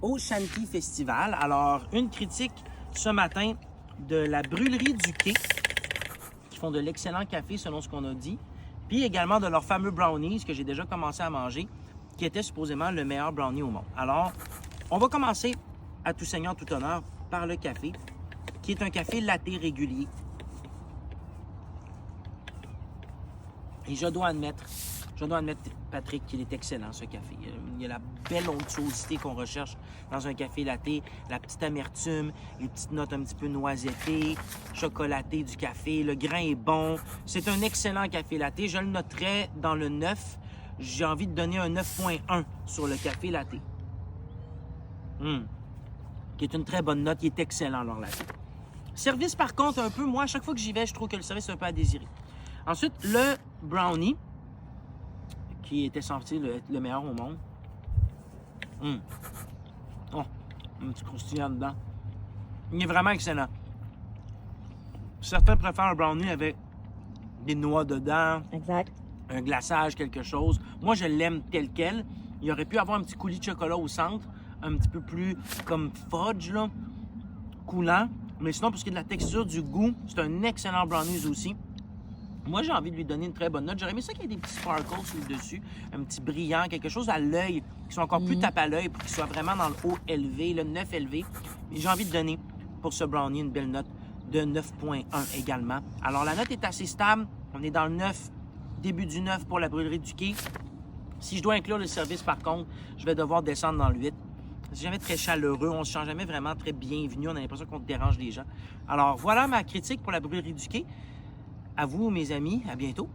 au Shanty Festival. Alors, une critique ce matin de la brûlerie du Quai, qui font de l'excellent café selon ce qu'on a dit, puis également de leurs fameux brownies que j'ai déjà commencé à manger, qui était supposément le meilleur brownie au monde. Alors, on va commencer à tout seigneur, tout honneur par le café, qui est un café latte régulier. Et je dois admettre, Patrick, qu'il est excellent, ce café. Il y a la belle onctuosité qu'on recherche dans un café latte, la petite amertume, les petites notes un petit peu noisettées, chocolatées du café. Le grain est bon. C'est un excellent café latte. Je le noterais dans le 9. J'ai envie de donner un 9.1 sur le café latte. Qui est une très bonne note. Il est excellent, leur latte. Service, par contre, un peu, moi, à chaque fois que j'y vais, je trouve que le service est un peu à désirer. Ensuite, le brownie, qui était sorti le meilleur au monde. Oh, un petit croustillant dedans. Il est vraiment excellent. Certains préfèrent un brownie avec des noix dedans. Exact. Un glaçage, quelque chose. Moi, je l'aime tel quel. Il aurait pu avoir un petit coulis de chocolat au centre, un petit peu plus comme fudge, là, coulant. Mais sinon, pour ce qui est de la texture, du goût, c'est un excellent brownie aussi. Moi, j'ai envie de lui donner une très bonne note. J'aurais aimé ça qu'il y ait des petits sparkles sur le dessus, un petit brillant, quelque chose à l'œil, qui soit encore plus tape à l'œil pour qu'il soit vraiment dans le haut élevé, le 9 élevé. Et j'ai envie de donner pour ce brownie une belle note de 9.1 également. Alors, la note est assez stable. On est dans le 9, début du 9 pour la brûlerie du Quai. Si je dois inclure le service, par contre, je vais devoir descendre dans le 8. C'est jamais très chaleureux, on ne se sent jamais vraiment très bienvenu, on a l'impression qu'on dérange les gens. Alors, voilà ma critique pour la brûlerie du Quai. À vous, mes amis, à bientôt.